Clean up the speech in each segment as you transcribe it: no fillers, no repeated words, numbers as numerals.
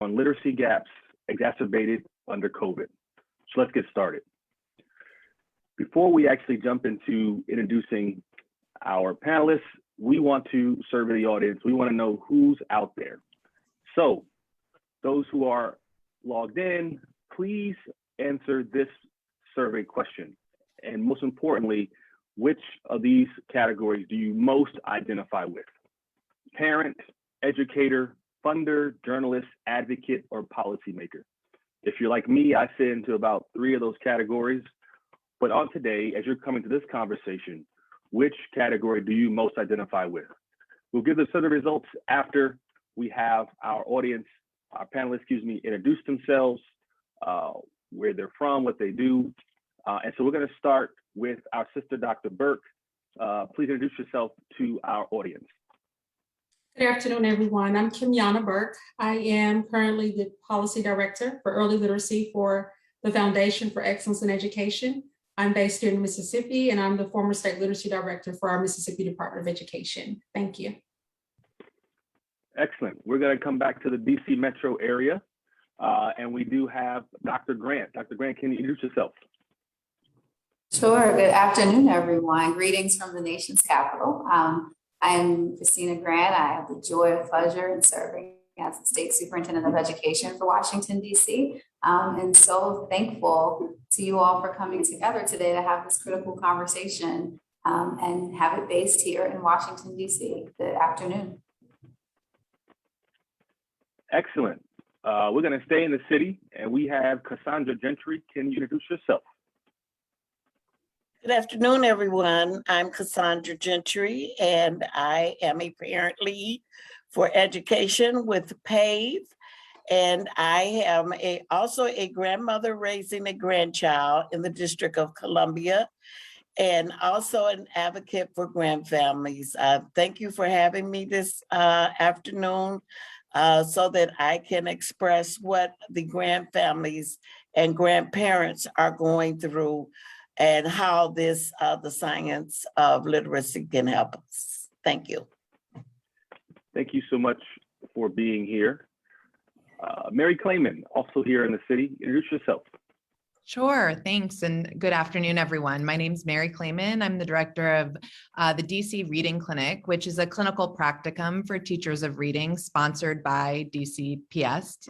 on literacy gaps exacerbated under COVID. So let's get started. Before we actually jump into introducing our panelists, we want to survey the audience. We want to know who's out there. So those who are logged in, please answer this survey question. And most importantly, which of these categories do you most identify with? Parent, educator, funder, journalist, advocate, or policymaker? If you're like me, I fit into about 3 of those categories. But on today, as you're coming to this conversation, which category do you most identify with? We'll give the survey results after we have our audience, our panelists, introduce themselves, where they're from, what they do. And so we're going to start with our sister, Dr. Burke. Please introduce yourself to our audience. Good afternoon, everyone. I'm Kimyana Burke. I am currently the Policy Director for Early Literacy for the Foundation for Excellence in Education. I'm based here in Mississippi, and I'm the former State Literacy Director for our Mississippi Department of Education. Thank you. Excellent. We're going to come back to the DC metro area, and we do have Dr. Grant. Dr. Grant, can you introduce yourself? Sure. Good afternoon, everyone. Greetings from the nation's capital. I'm Christina Grant. I have the joy and pleasure in serving as the State Superintendent of Education for Washington, D.C. And so thankful to you all for coming together today to have this critical conversation and have it based here in Washington, D.C. Good afternoon. Excellent. We're going to stay in the city, and we have Cassandra Gentry. Can you introduce yourself? Good afternoon, everyone. I'm Cassandra Gentry, and I am a parent lead for education with PAVE. And I am also a grandmother raising a grandchild in the District of Columbia, and also an advocate for grand families. Thank you for having me this afternoon so that I can express what the grand families and grandparents are going through and how this, the science of literacy can help us. Thank you. Thank you so much for being here. Mary Clayman, also here in the city, introduce yourself. Sure, thanks, and good afternoon, everyone. My name is Mary Clayman. I'm the director of the DC Reading Clinic, which is a clinical practicum for teachers of reading sponsored by DCPS,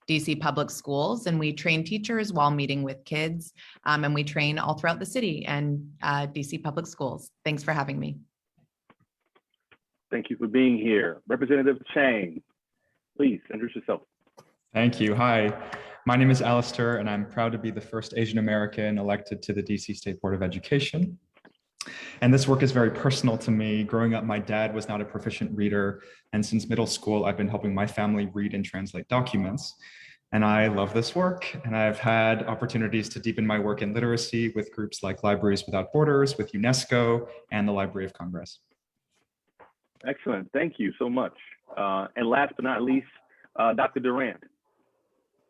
DC Public Schools, and we train teachers while meeting with kids, and we train all throughout the city and DC Public Schools. Thanks for having me. Thank you for being here. Representative Chang, please introduce yourself. Thank you. Hi, my name is Alistair, and I'm proud to be the first Asian American elected to the DC State Board of Education. And this work is very personal to me. Growing up, my dad was not a proficient reader, and since middle school, I've been helping my family read and translate documents. And I love this work, and I've had opportunities to deepen my work in literacy with groups like Libraries Without Borders, with UNESCO, and the Library of Congress. Excellent. Thank you so much. And last but not least, Dr. Durant.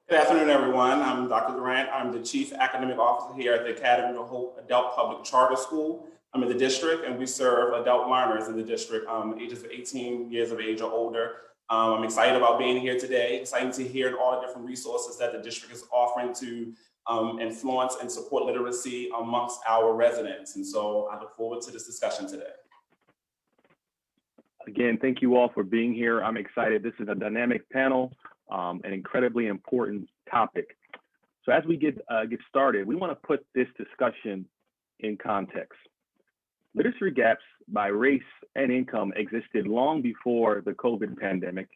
Good afternoon, everyone. I'm Dr. Durant. I'm the Chief Academic Officer here at the Academy of Hope Adult Public Charter School. I'm in the district, and we serve adult learners in the district, ages of 18 years of age or older. I'm excited about being here today, excited to hear all the different resources that the district is offering to influence and support literacy amongst our residents. And so I look forward to this discussion today. Again, thank you all for being here. I'm excited. This is a dynamic panel. An incredibly important topic. So as we get started, we want to put this discussion in context. Literacy gaps by race and income existed long before the COVID pandemic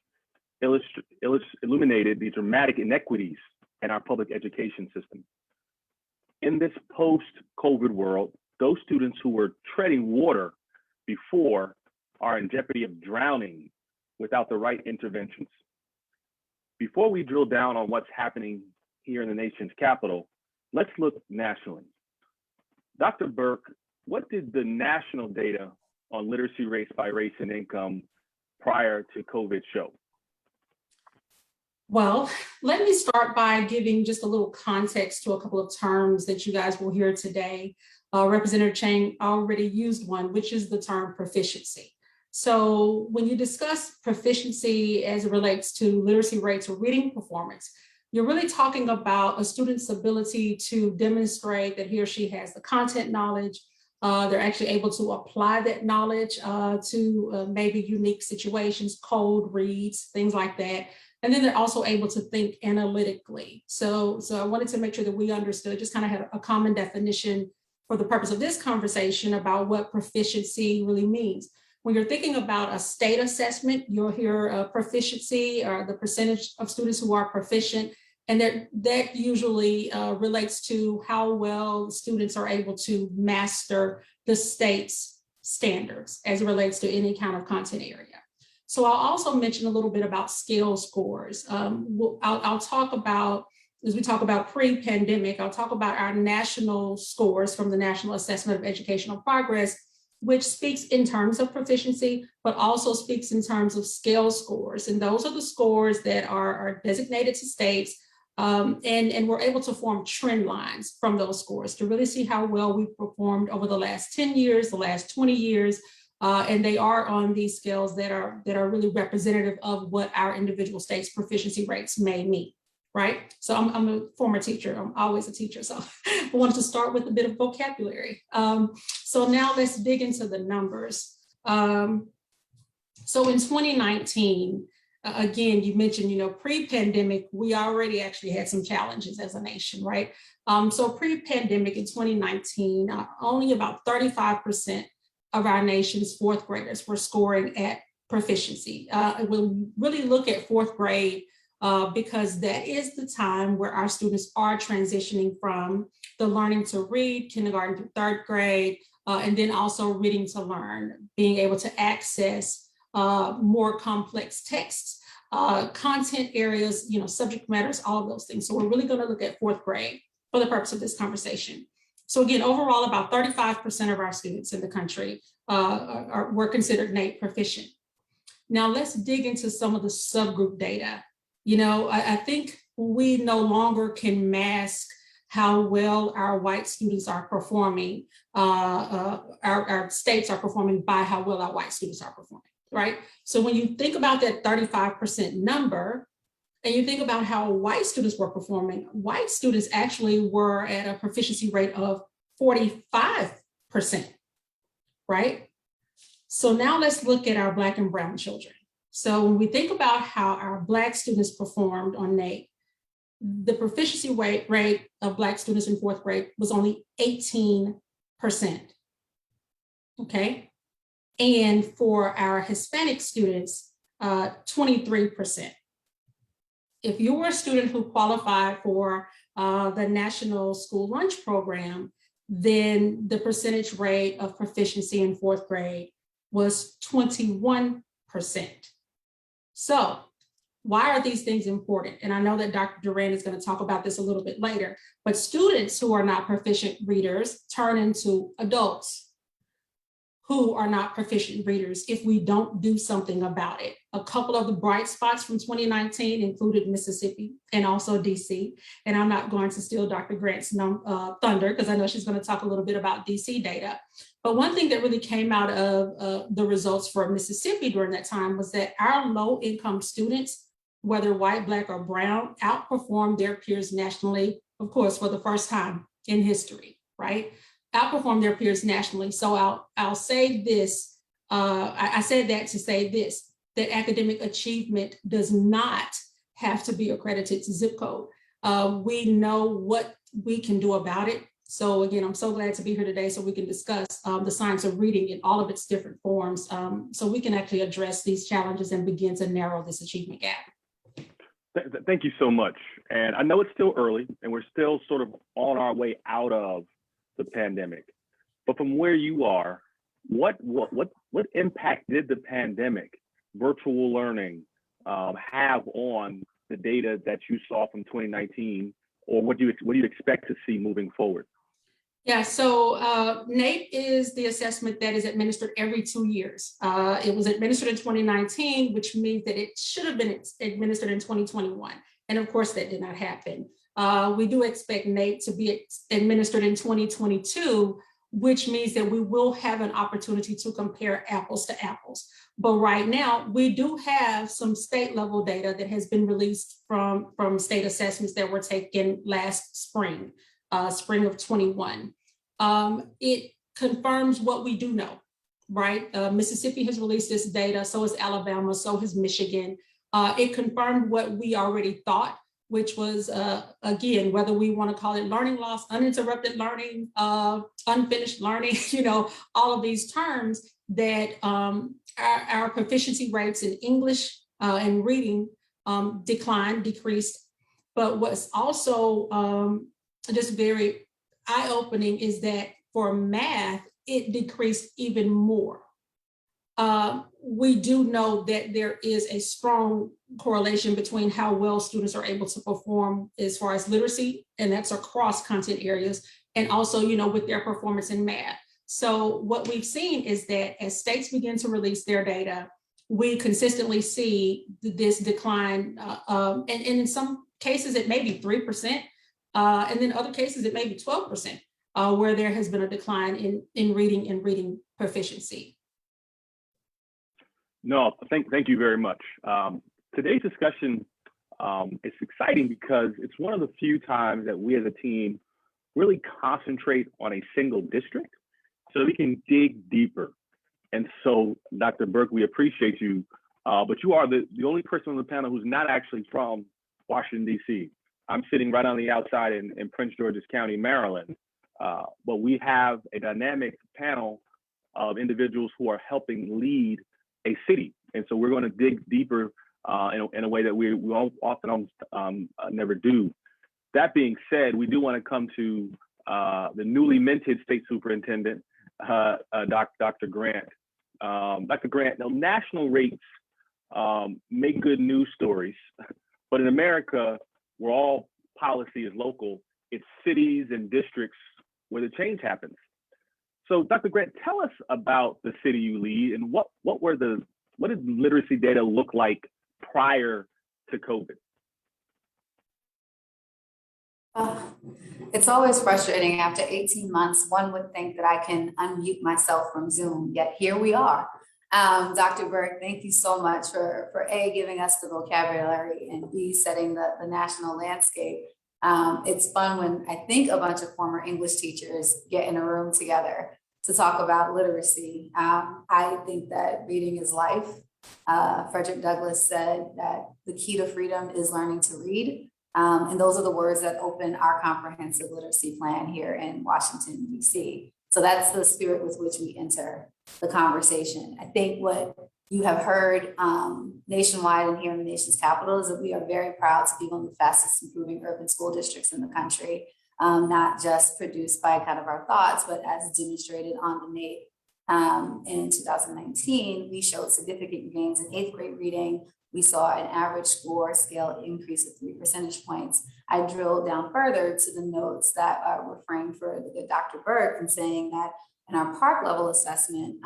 illuminated the dramatic inequities in our public education system. In this post-COVID world, those students who were treading water before are in jeopardy of drowning without the right interventions. Before we drill down on what's happening here in the nation's capital, let's look nationally. Dr. Burke, what did the national data on literacy race by race and income prior to COVID show? Well, let me start by giving just a little context to a couple of terms that you guys will hear today. Representative Chang already used one, which is the term proficiency. So when you discuss proficiency as it relates to literacy rates or reading performance, you're really talking about a student's ability to demonstrate that he or she has the content knowledge. They're actually able to apply that knowledge to maybe unique situations, code reads, things like that. And then they're also able to think analytically. So I wanted to make sure that we understood, just kind of had a common definition for the purpose of this conversation about what proficiency really means. When you're thinking about a state assessment, you'll hear proficiency or the percentage of students who are proficient. And that usually relates to how well students are able to master the state's standards as it relates to any kind of content area. So I'll also mention a little bit about scale scores. I'll talk about, as we talk about pre-pandemic, I'll talk about our national scores from the National Assessment of Educational Progress, which speaks in terms of proficiency, but also speaks in terms of scale scores. And those are the scores that are designated to states. And we're able to form trend lines from those scores to really see how well we've performed over the last 10 years, the last 20 years. And they are on these scales that are really representative of what our individual states' proficiency rates may meet, right? So I'm a former teacher. I'm always a teacher. So I wanted to start with a bit of vocabulary. So now let's dig into the numbers. So in 2019, again, you mentioned, pre-pandemic, we already actually had some challenges as a nation, right? So pre-pandemic in 2019, only about 35% of our nation's fourth graders were scoring at proficiency. We'll really look at fourth grade because that is the time where our students are transitioning from the learning to read, kindergarten through third grade, and then also reading to learn, being able to access more complex texts, content areas, subject matters, all of those things. So we're really going to look at fourth grade for the purpose of this conversation. So again, overall, about 35% of our students in the country were considered NAEP proficient. Now let's dig into some of the subgroup data. I think we no longer can mask how well our white students are performing. Our states are performing by how well our white students are performing, right? So when you think about that 35% number, and you think about how white students were performing, white students actually were at a proficiency rate of 45%, right? So now let's look at our Black and brown children. So when we think about how our Black students performed on NAEP, the proficiency rate of Black students in fourth grade was only 18%, okay? And for our Hispanic students, 23%. If you were a student who qualified for the National School Lunch Program, then the percentage rate of proficiency in fourth grade was 21%. So why are these things important? And I know that Dr. Durant is going to talk about this a little bit later, but students who are not proficient readers turn into adults who are not proficient readers if we don't do something about it. A couple of the bright spots from 2019 included Mississippi and also DC. And I'm not going to steal Dr. Grant's thunder because I know she's going to talk a little bit about DC data. But one thing that really came out of the results for Mississippi during that time was that our low-income students, whether white, Black, or brown, outperformed their peers nationally, of course, for the first time in history, right? Outperform their peers nationally. So I'll say this, I said that to say this, that academic achievement does not have to be accredited to zip code. We know what we can do about it. So again, I'm so glad to be here today so we can discuss the science of reading in all of its different forms so we can actually address these challenges and begin to narrow this achievement gap. Thank you so much. And I know it's still early and we're still sort of on our way out of the pandemic, but from where you are, what impact did the pandemic, virtual learning, have on the data that you saw from 2019, or what do you expect to see moving forward? Yeah, so NAEP is the assessment that is administered every 2 years. It was administered in 2019, which means that it should have been administered in 2021. And of course, that did not happen. We do expect NAEP to be administered in 2022, which means that we will have an opportunity to compare apples to apples. But right now, we do have some state level data that has been released from state assessments that were taken last spring, spring of 21. It confirms what we do know, right? Mississippi has released this data, so has Alabama, so has Michigan. It confirmed what we already thought, which was, again, whether we want to call it learning loss, uninterrupted learning, unfinished learning, all of these terms, that our proficiency rates in English and reading decreased. But what's also just very eye-opening is that for math, it decreased even more. We do know that there is a strong correlation between how well students are able to perform as far as literacy, and that's across content areas, and also, with their performance in math. So what we've seen is that as states begin to release their data, we consistently see this decline, and in some cases it may be 3%, and then other cases it may be 12%, where there has been a decline in reading and reading proficiency. No, thank you very much. Today's discussion is exciting because it's one of the few times that we as a team really concentrate on a single district so we can dig deeper. And so, Dr. Burke, we appreciate you, but you are the only person on the panel who's not actually from Washington, D.C. I'm sitting right on the outside in Prince George's County, Maryland, but we have a dynamic panel of individuals who are helping lead a city. And so we're going to dig deeper in a way that we often never do. That being said, we do want to come to the newly minted state superintendent, Dr. Grant. Dr. Grant, now national rates make good news stories, but in America, where all policy is local, it's cities and districts where the change happens. So, Dr. Grant, tell us about the city you lead, and what did literacy data look like prior to COVID? It's always frustrating. After 18 months, one would think that I can unmute myself from Zoom, yet here we are. Dr. Burke, thank you so much for A, giving us the vocabulary, and B, setting the national landscape. It's fun when I think a bunch of former English teachers get in a room together to talk about literacy. I think that reading is life. Frederick Douglass said that the key to freedom is learning to read. And those are the words that open our comprehensive literacy plan here in Washington, D.C. So that's the spirit with which we enter the conversation. I think what you have heard nationwide and here in the nation's capital is that we are very proud to be one of the fastest improving urban school districts in the country, not just produced by kind of our thoughts, but as demonstrated on the NAEP. In 2019, we showed significant gains in 8th grade reading. We saw an average score scale increase of 3 percentage points. I drilled down further to the notes that were framed for the good Dr. Burke, and saying that in our park level assessment,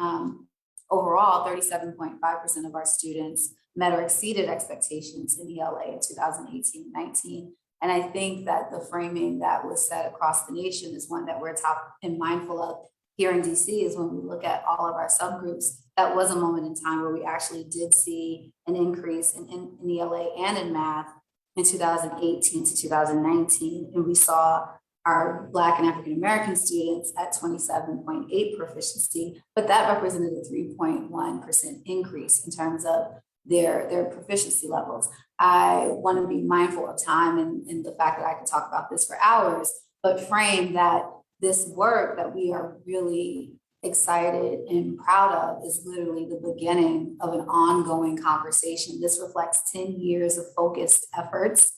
overall, 37.5% of our students met or exceeded expectations in ELA in 2018-19. And I think that the framing that was set across the nation is one that we're top and mindful of here in DC, is when we look at all of our subgroups, that was a moment in time where we actually did see an increase in ELA and in math in 2018 to 2019. And we saw our Black and African-American students at 27.8 proficiency, but that represented a 3.1% increase in terms of their proficiency levels. I want to be mindful of time and the fact that I could talk about this for hours, but frame that this work that we are really excited and proud of is literally the beginning of an ongoing conversation. This reflects 10 years of focused efforts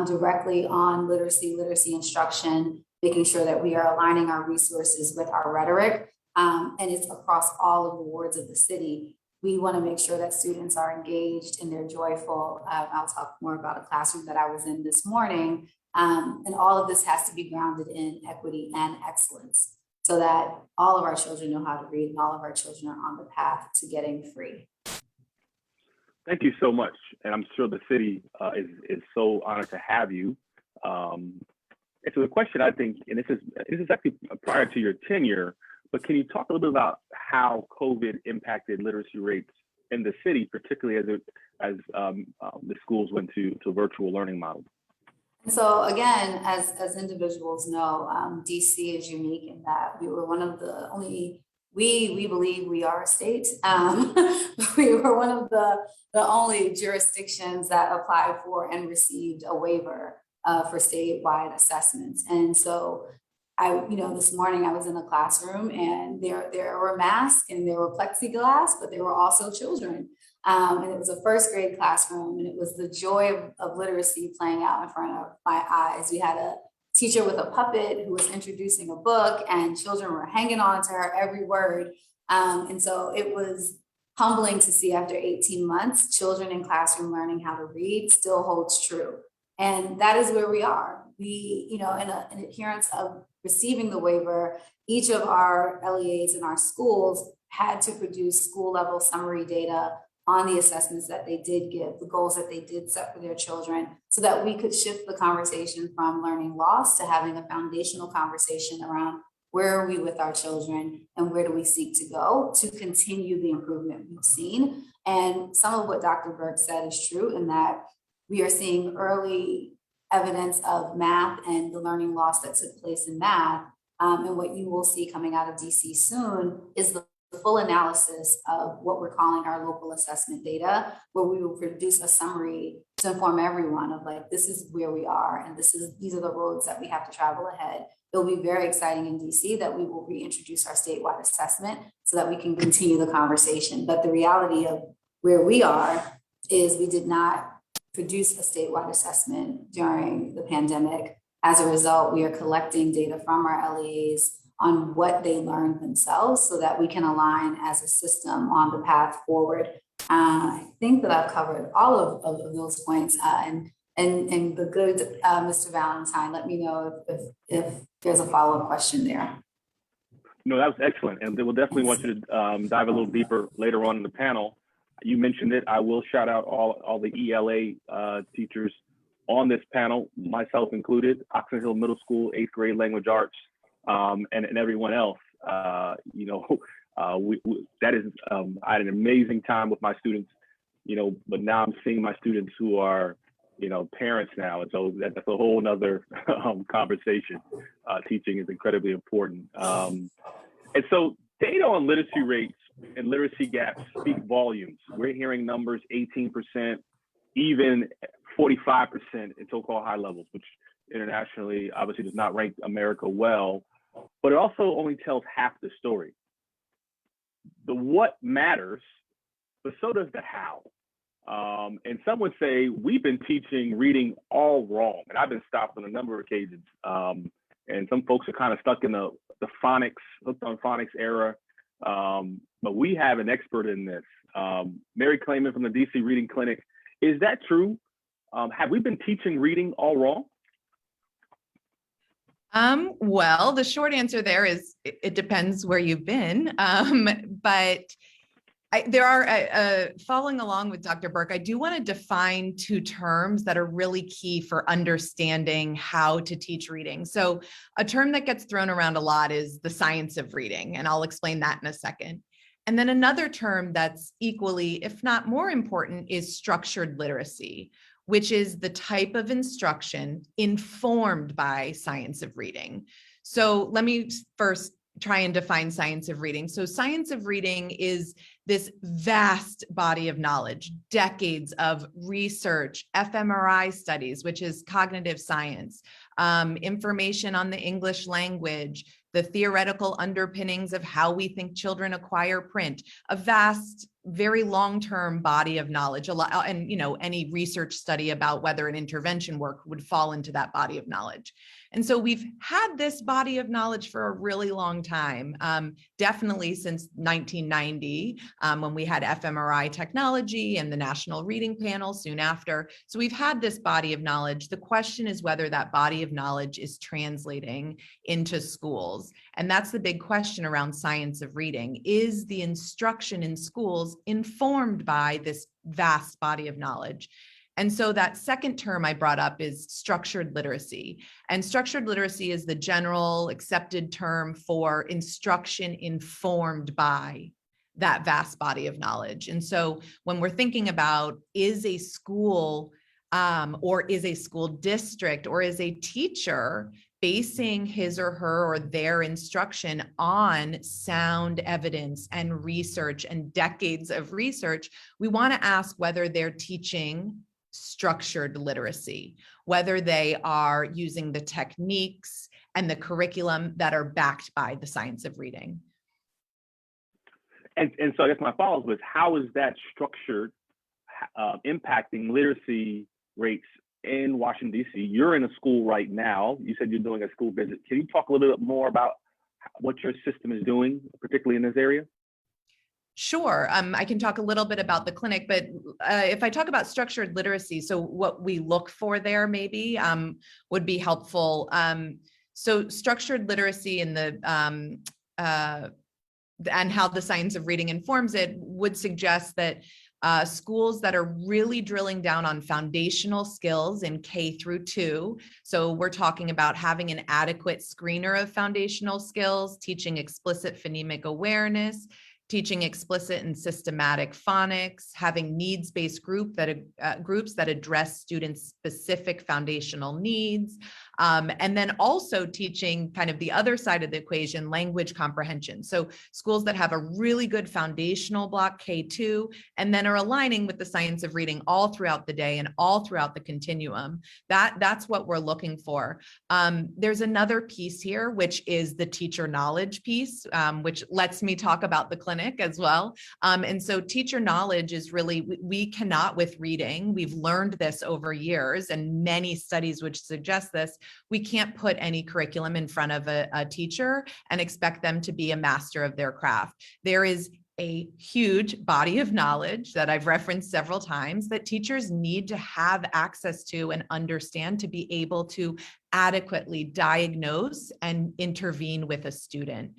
directly on literacy instruction, making sure that we are aligning our resources with our rhetoric, and it's across all of the wards of the city. We want to make sure that students are engaged and they're joyful. I'll talk more about a classroom that I was in this morning. And all of this has to be grounded in equity and excellence so that all of our children know how to read and all of our children are on the path to getting free. Thank you so much. And I'm sure the city is so honored to have you. And so the question, I think, and this is actually prior to your tenure, but can you talk a little bit about how COVID impacted literacy rates in the city, particularly as the schools went to virtual learning models? So again, as individuals know, DC is unique in that we were one of the only, we believe we are a state. We were one of the only jurisdictions that applied for and received a waiver for statewide assessments. And so this morning I was in a classroom and there were masks and there were plexiglass, but there were also children. And it was a first grade classroom, and it was the joy of literacy playing out in front of my eyes. We had a teacher with a puppet who was introducing a book, and children were hanging on to her every word. And so it was humbling to see after 18 months, children in classroom learning how to read still holds true. And that is where we are. We, in adherence of receiving the waiver, each of our LEAs in our schools had to produce school level summary data on the assessments that they did give, the goals that they did set for their children, so that we could shift the conversation from learning loss to having a foundational conversation around where are we with our children and where do we seek to go to continue the improvement we've seen. And some of what Dr. Burke said is true in that we are seeing early evidence of math and the learning loss that took place in math. And what you will see coming out of DC soon is the full analysis of what we're calling our local assessment data, where we will produce a summary to inform everyone of like, this is where we are, and these are the roads that we have to travel ahead. It'll be very exciting in DC that we will reintroduce our statewide assessment so that we can continue the conversation. But the reality of where we are is we did not produce a statewide assessment during the pandemic. As a result, we are collecting data from our LEAs on what they learned themselves so that we can align as a system on the path forward. I think that I've covered all of those points, and the good Mr. Valentine, let me know if there's a follow-up question there. No, that was excellent. And we'll definitely want you to dive a little deeper later on in the panel. You mentioned it. I will shout out all the ELA teachers on this panel, myself included, Oxon Hill Middle School, 8th grade language arts, and everyone else. That is, I had an amazing time with my students, but now I'm seeing my students who are, parents now. And so that's a whole nother conversation. Teaching is incredibly important. And so data on literacy rates and literacy gaps speak volumes. We're hearing numbers 18%, even 45% in so-called high levels, which internationally obviously does not rank America well, but it also only tells half the story. The what matters, but so does the how. And some would say we've been teaching reading all wrong, and I've been stopped on a number of occasions. And some folks are kind of stuck in the phonics, hooked on phonics era. But we have an expert in this. Mary Clayman from the DC Reading Clinic. Is that true? Have we been teaching reading all wrong? Well, the short answer there is it depends where you've been. But there are, following along with Dr. Burke, I do want to define two terms that are really key for understanding how to teach reading. So a term that gets thrown around a lot is the science of reading, and I'll explain that in a second. And then another term that's equally, if not more important, is structured literacy, which is the type of instruction informed by science of reading. So let me first try and define science of reading. So science of reading is this vast body of knowledge, decades of research, fMRI studies, which is cognitive science, information on the English language, the theoretical underpinnings of how we think children acquire print, a vast, very long-term body of knowledge. And any research study about whether an intervention work would fall into that body of knowledge. And so we've had this body of knowledge for a really long time, definitely since 1990, when we had fMRI technology and the National Reading Panel soon after. So we've had this body of knowledge. The question is whether that body of knowledge is translating into schools. And that's the big question around science of reading. Is the instruction in schools informed by this vast body of knowledge? And so that second term I brought up is structured literacy. And structured literacy is the general accepted term for instruction informed by that vast body of knowledge. And so when we're thinking about, is a school or is a school district or is a teacher basing his or her or their instruction on sound evidence and research and decades of research, we want to ask whether they're teaching structured literacy, whether they are using the techniques and the curriculum that are backed by the science of reading. And so I guess my follow-up was, how is that structured impacting literacy rates in Washington, D.C.? You're in a school right now. You said you're doing a school visit. Can you talk a little bit more about what your system is doing, particularly in this area? Sure. I can talk a little bit about the clinic, but if I talk about structured literacy, so what we look for there maybe would be helpful. So structured literacy in the and how the science of reading informs it would suggest that schools that are really drilling down on foundational skills in K through 2. So we're talking about having an adequate screener of foundational skills, teaching explicit phonemic awareness, teaching explicit and systematic phonics, having needs-based groups that address students' specific foundational needs, and then also teaching kind of the other side of the equation, language comprehension. So schools that have a really good foundational block, K2, and then are aligning with the science of reading all throughout the day and all throughout the continuum. That's what we're looking for. There's another piece here, which is the teacher knowledge piece, which lets me talk about the clinic as well. And so teacher knowledge is really, we cannot with reading, we've learned this over years and many studies which suggest this, we can't put any curriculum in front of a teacher and expect them to be a master of their craft. There is a huge body of knowledge that I've referenced several times that teachers need to have access to and understand to be able to adequately diagnose and intervene with a student.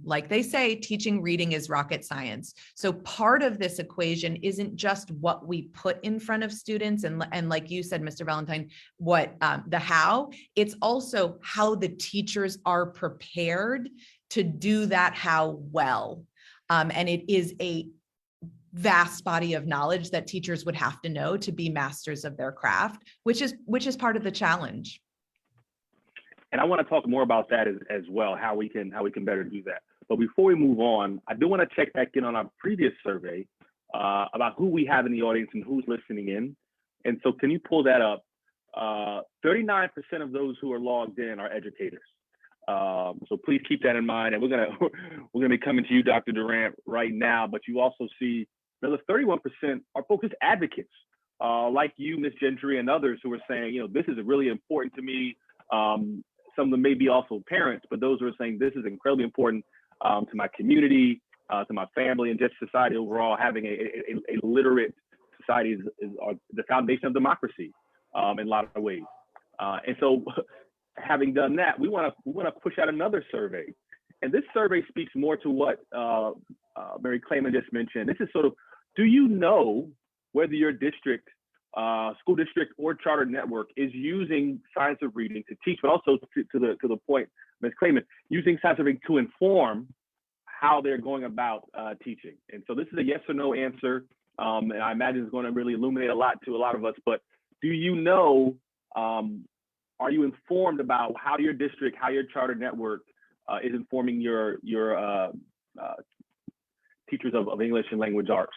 Like they say, teaching reading is rocket science. So part of this equation isn't just what we put in front of students and like you said, Mr. Valentine, what the how, it's also how the teachers are prepared to do that how well. And it is a vast body of knowledge that teachers would have to know to be masters of their craft, which is part of the challenge. And I want to talk more about that as well, how we can better do that. But before we move on, I do want to check back in on our previous survey about who we have in the audience and who's listening in. And so can you pull that up? 39% of those who are logged in are educators. So please keep that in mind. And we're gonna be coming to you, Dr. Durant, right now. But you also see another 31% are focused advocates, like you, Ms. Gentry, and others who are saying, you know, this is really important to me. Some of them may be also parents, but those who are saying this is incredibly important to my community, to my family, and just society overall. Having a literate society is the foundation of democracy in a lot of ways. And so, having done that, we want to push out another survey, and this survey speaks more to what Mary Clayman just mentioned. This is sort of, do you know whether your district, school district, or charter network is using science of reading to teach, but also to the point, Ms. Clayman, using science of reading to inform how they're going about teaching? And so this is a yes or no answer, and I imagine it's going to really illuminate a lot to a lot of us. But do you know? Are you informed about how your district, how your charter network is informing your teachers of English and language arts?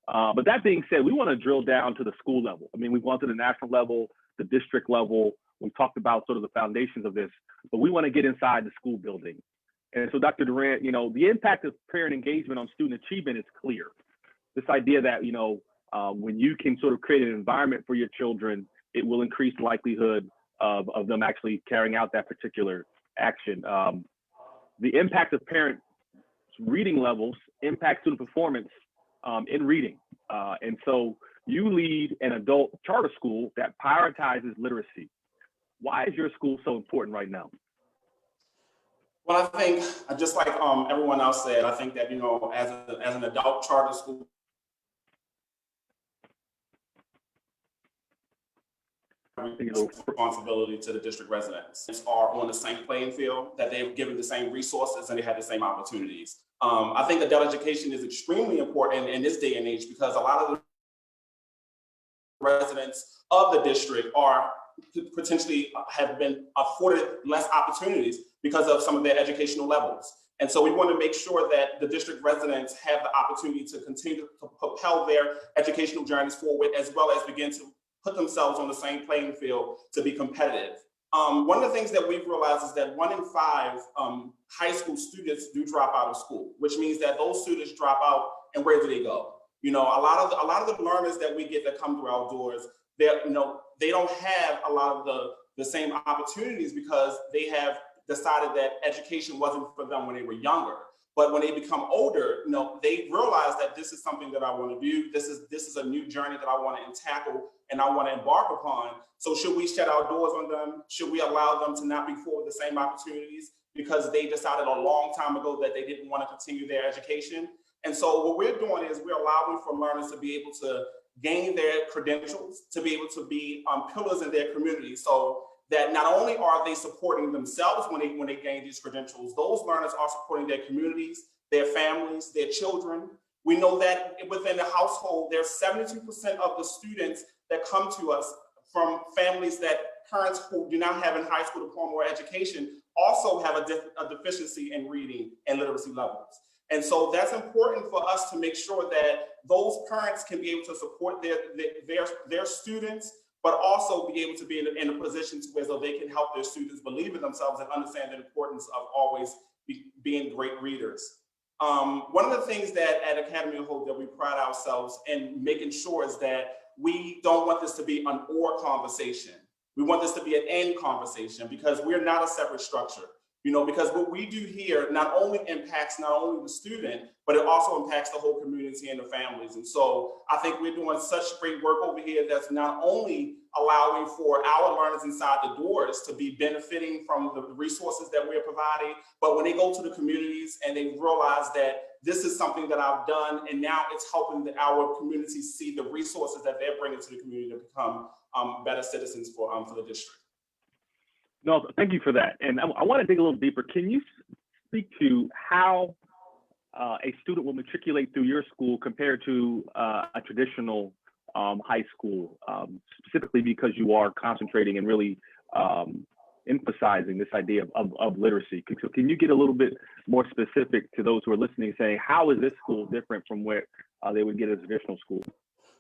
But that being said, we want to drill down to the school level. I mean, we've gone to the national level, the district level. We've talked about sort of the foundations of this, but we want to get inside the school building. And so, Dr. Durant, you know, the impact of parent engagement on student achievement is clear. This idea that, you know, when you can sort of create an environment for your children, it will increase the likelihood of them actually carrying out that particular action. The impact of parent reading levels impacts student performance in reading. And so you lead an adult charter school that prioritizes literacy. Why is your school so important right now? Well, I think just like everyone else said, I think that, you know, as an adult charter school, responsibility to the district residents are on the same playing field, that they're given the same resources and they have the same opportunities. I think adult education is extremely important in this day and age because a lot of the residents of the district are potentially have been afforded less opportunities because of some of their educational levels. And so we want to make sure that the district residents have the opportunity to continue to propel their educational journeys forward, as well as begin to put themselves on the same playing field to be competitive. One of the things that we've realized is that 1 in 5 high school students do drop out of school, which means that those students drop out, and where do they go? You know, a lot of the learners that we get that come through our doors, they don't have a lot of the same opportunities because they have decided that education wasn't for them when they were younger. But when they become older, they realize that this is something that I want to do. This is a new journey that I want to tackle and I want to embark upon. So should we shut our doors on them? Should we allow them to not be afforded the same opportunities because they decided a long time ago that they didn't want to continue their education? And so what we're doing is we're allowing for learners to be able to gain their credentials, to be able to be pillars in their community. So that not only are they supporting themselves when they gain these credentials, those learners are supporting their communities, their families, their children. We know that within the household, there's 72% of the students that come to us from families that parents who do not have a high school diploma or education also have a deficiency in reading and literacy levels. And so that's important for us to make sure that those parents can be able to support their students, but also be able to be in a position to where so they can help their students believe in themselves and understand the importance of always being great readers. One of the things that at Academy of Hope that we pride ourselves in making sure is that we don't want this to be an or conversation. We want this to be an and conversation because we're not a separate structure. Because what we do here not only impacts not only the student, but it also impacts the whole community and the families. And so I think we're doing such great work over here that's not only allowing for our learners inside the doors to be benefiting from the resources that we're providing, but when they go to the communities and they realize that this is something that I've done, and now it's helping our communities see the resources that they're bringing to the community to become better citizens for the district. No, thank you for that. And I want to dig a little deeper. Can you speak to how a student will matriculate through your school compared to a traditional high school, specifically because you are concentrating and really emphasizing this idea of literacy? So can you get a little bit more specific to those who are listening, saying, how is this school different from where they would get at a traditional school?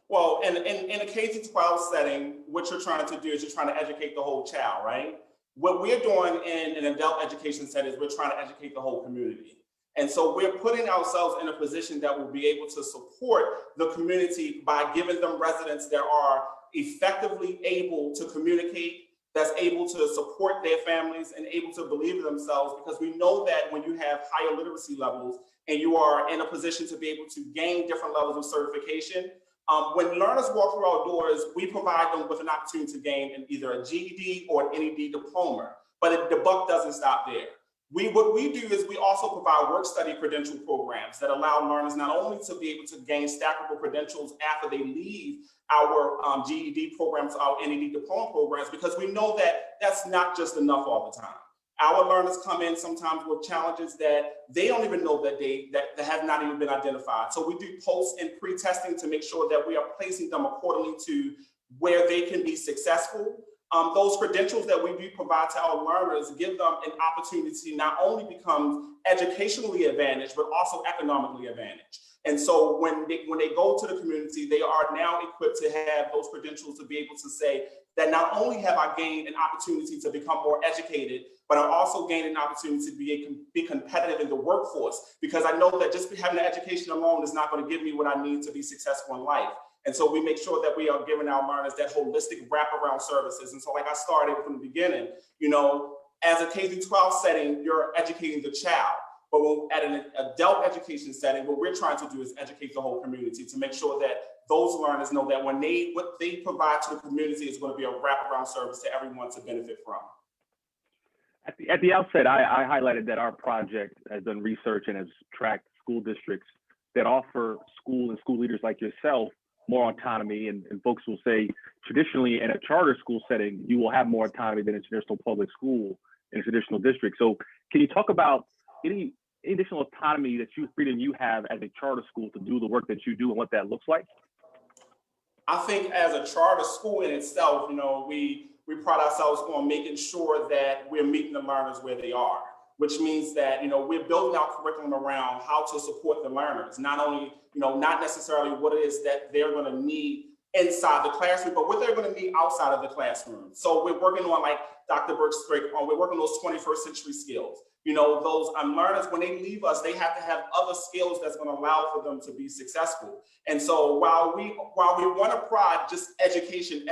Well, in a K-12 setting, what you're trying to do is you're trying to educate the whole child, right? What we're doing in an adult education setting is we're trying to educate the whole community. And so we're putting ourselves in a position that will be able to support the community by giving them residents that are effectively able to communicate, that's able to support their families and able to believe in themselves, because we know that when you have higher literacy levels and you are in a position to be able to gain different levels of certification, when learners walk through our doors, we provide them with an opportunity to gain either a GED or an NED diploma, but the buck doesn't stop there. What we do is we also provide work-study credential programs that allow learners not only to be able to gain stackable credentials after they leave our GED programs, our NED diploma programs, because we know that that's not just enough all the time. Our learners come in sometimes with challenges that they don't even know that that have not even been identified. So we do post and pre-testing to make sure that we are placing them accordingly to where they can be successful. Those credentials that we do provide to our learners give them an opportunity to not only become educationally advantaged, but also economically advantaged. And so when they go to the community, they are now equipped to have those credentials to be able to say that not only have I gained an opportunity to become more educated, but I also gained an opportunity to be competitive in the workforce, because I know that just having an education alone is not going to give me what I need to be successful in life. And so we make sure that we are giving our learners that holistic wraparound services. And so like I started from the beginning, as a K-12 setting, you're educating the child. But at an adult education setting, what we're trying to do is educate the whole community to make sure that those learners know that what they provide to the community is going to be a wraparound service to everyone to benefit from. At the outset, I highlighted that our project has done research and has tracked school districts that offer school and school leaders like yourself more autonomy, and folks will say traditionally in a charter school setting, you will have more autonomy than a traditional public school in a traditional district. So can you talk about any additional autonomy that freedom you have as a charter school to do the work that you do and what that looks like? I think as a charter school in itself, we pride ourselves on making sure that we're meeting the learners where they are, which means that, we're building our curriculum around how to support the learners, not only, not necessarily what it is that they're going to need inside the classroom, but what they're going to need outside of the classroom. So we're working on, like Dr. Burke spoke on, we're working on those 21st century skills. Those learners, when they leave us, they have to have other skills that's going to allow for them to be successful. And so while we want to pride just education,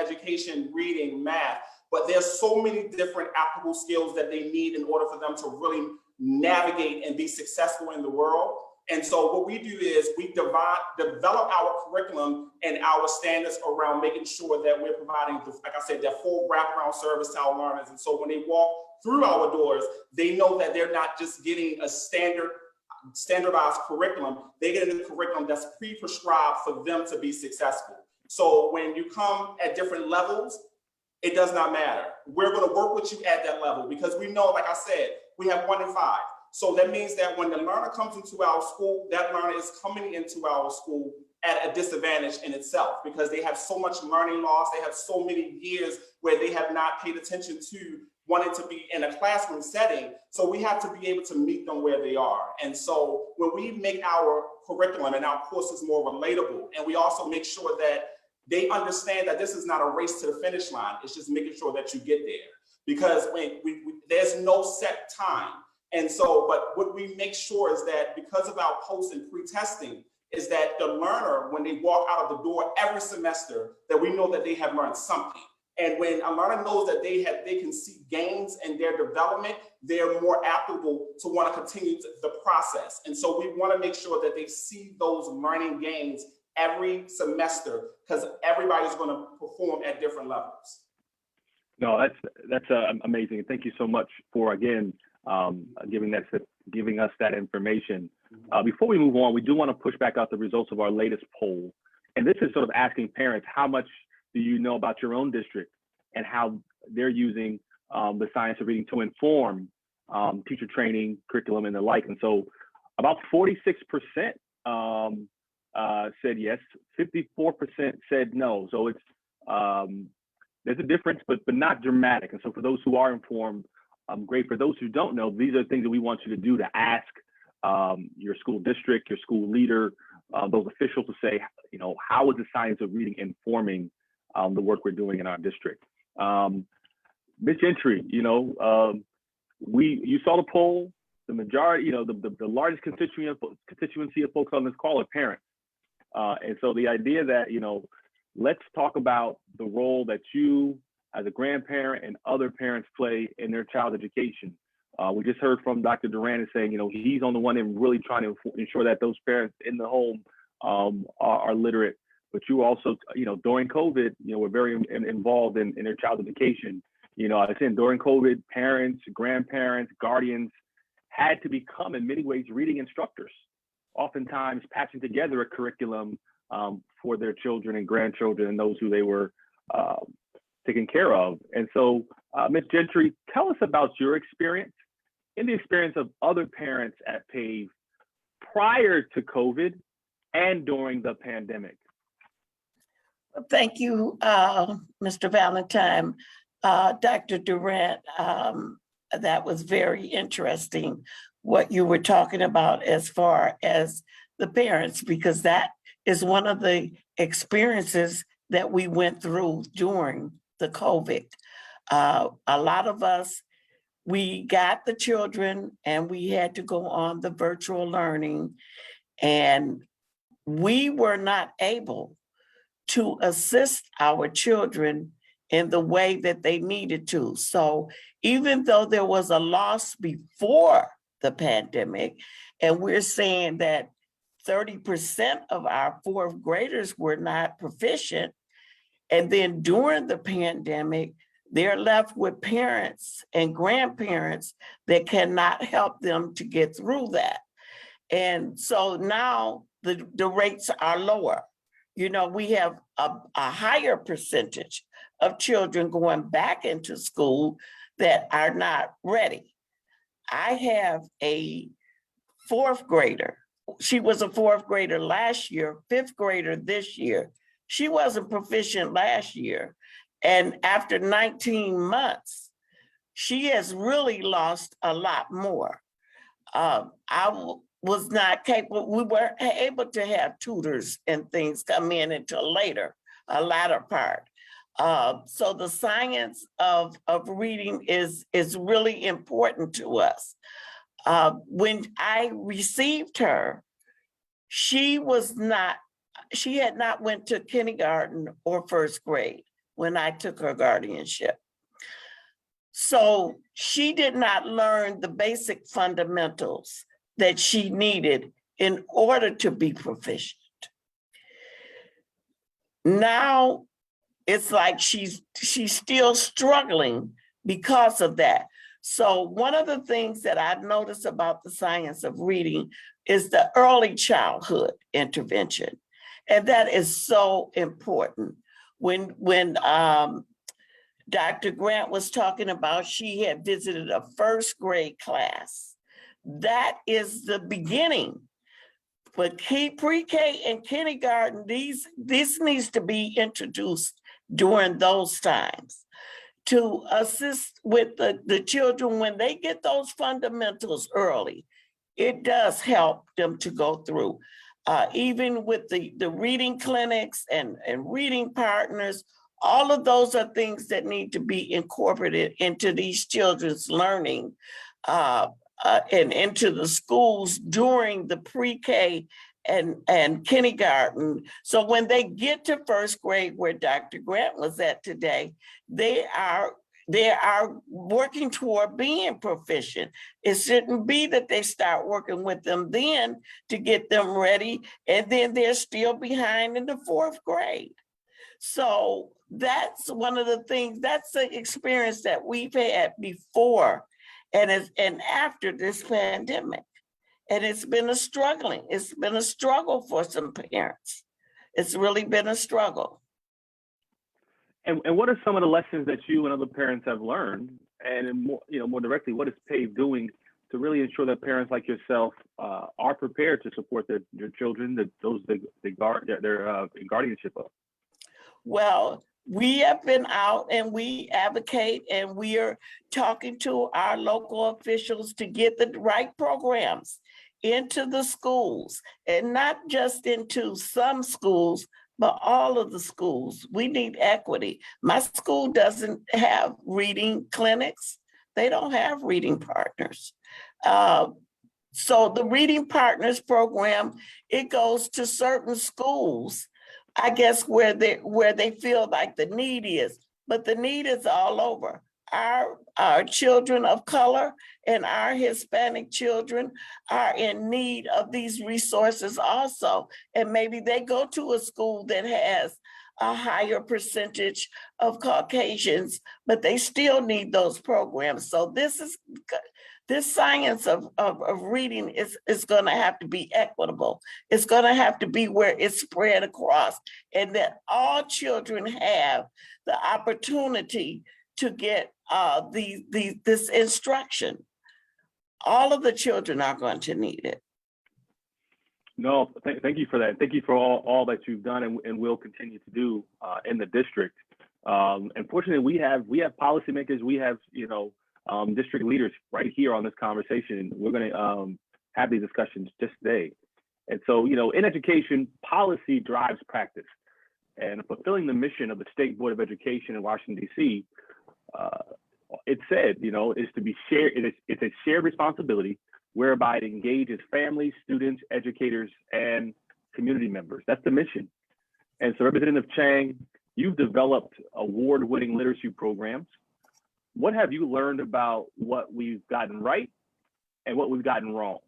reading, math, but there's so many different applicable skills that they need in order for them to really navigate and be successful in the world. And so what we do is we develop our curriculum and our standards around making sure that we're providing, like I said, that full wraparound service to our learners. And so when they walk through our doors, they know that they're not just getting a standardized curriculum, they get a curriculum that's pre-prescribed for them to be successful. So when you come at different levels, it does not matter. We're going to work with you at that level because we know, like I said, we have 1 in 5. So that means that when the learner comes into our school, that learner is coming into our school at a disadvantage in itself because they have so much learning loss. They have so many years where they have not paid attention to wanting to be in a classroom setting. So we have to be able to meet them where they are. And so when we make our curriculum and our courses more relatable, and we also make sure that they understand that this is not a race to the finish line, it's just making sure that you get there. Because there's no set time. And so, but what we make sure is that because of our post and pre-testing, is that the learner, when they walk out of the door every semester, that we know that they have learned something. And when a learner knows that they can see gains in their development, they're more applicable to want to continue the process. And so we want to make sure that they see those learning gains every semester because everybody's going to perform at different levels. No, that's amazing. Thank you so much for, again, giving us that information. Before we move on, we do want to push back out the results of our latest poll. And this is sort of asking parents, how much do you know about your own district and how they're using the science of reading to inform teacher training, curriculum, and the like. And so about 46% said yes, 54% said no. So it's there's a difference, but not dramatic. And so for those who are informed, great. For those who don't know, these are things that we want you to do to ask your school district, your school leader, those officials to say, how is the science of reading informing the work we're doing in our district? Ms. Gentry, you saw the poll. The majority, the largest constituency of folks on this call are parents. And so the idea that, let's talk about the role that you as a grandparent and other parents play in their child's education. We just heard from Dr. Durant saying, he's on the one end really trying to ensure that those parents in the home are literate. But you also, during COVID, were very involved in their child's education. I said during COVID, parents, grandparents, guardians had to become, in many ways, reading instructors, oftentimes patching together a curriculum for their children and grandchildren and those who they were taking care of. And so, Ms. Gentry, tell us about your experience and the experience of other parents at PAVE prior to COVID and during the pandemic. Thank you, Mr. Valentine. Dr. Durant, that was very interesting what you were talking about as far as the parents, because that is one of the experiences that we went through during the COVID. A lot of us, we got the children and we had to go on the virtual learning, and we were not able to assist our children in the way that they needed to. So even though there was a loss before the pandemic, and we're saying that 30% of our fourth graders were not proficient, and then during the pandemic, they're left with parents and grandparents that cannot help them to get through that. And so now the rates are lower. we have a higher percentage of children going back into school that are not ready. I have a 4th grader. She was a 4th grader last year, 5th grader this year. She wasn't proficient last year. And after 19 months, she has really lost a lot more. Was not capable, we weren't able to have tutors and things come in until later, a latter part. So the science of reading is really important to us. When I received her, she had not went to kindergarten or 1st grade when I took her guardianship. So she did not learn the basic fundamentals that she needed in order to be proficient. Now it's like she's still struggling because of that. So one of the things that I've noticed about the science of reading is the early childhood intervention. And that is so important. When Dr. Grant was talking about she had visited a 1st grade class, that is the beginning. But pre-K and kindergarten, this needs to be introduced during those times to assist with the children when they get those fundamentals early. It does help them to go through. Even with the reading clinics and reading partners, all of those are things that need to be incorporated into these children's learning and into the schools during the pre-K and kindergarten. So when they get to 1st grade, where Dr. Grant was at today, they are working toward being proficient. It shouldn't be that they start working with them then to get them ready, and then they're still behind in the 4th grade. So that's one of the things, that's the experience that we've had before and after this pandemic. And it's been a struggle for some parents. It's really been a struggle. And what are some of the lessons that you and other parents have learned? And more directly, what is PAVE doing to really ensure that parents like yourself are prepared to support their children, those they guard their guardianship of? Well, we have been out and we advocate and we are talking to our local officials to get the right programs into the schools, and not just into some schools, but all of the schools. We need equity. My school doesn't have reading clinics. They don't have reading partners. So the Reading Partners program, it goes to certain schools, I guess, where they feel like the need is, but the need is all over. Our children of color and our Hispanic children are in need of these resources also. And maybe they go to a school that has a higher percentage of Caucasians, but they still need those programs. So this science of reading is going to have to be equitable. It's going to have to be where it's spread across, and that all children have the opportunity to get this instruction. All of the children are going to need it. No, thank you for that. Thank you for all that you've done and will continue to do in the district. Unfortunately, we have policymakers, we have district leaders right here on this conversation. We're going to have these discussions just today. And so, in education, policy drives practice. And fulfilling the mission of the State Board of Education in Washington, D.C., it said, is to be shared. It's a shared responsibility whereby it engages families, students, educators, and community members. That's the mission. And so, Representative Chang, you've developed award-winning literacy programs. What have you learned about what we've gotten right and what we've gotten wrong?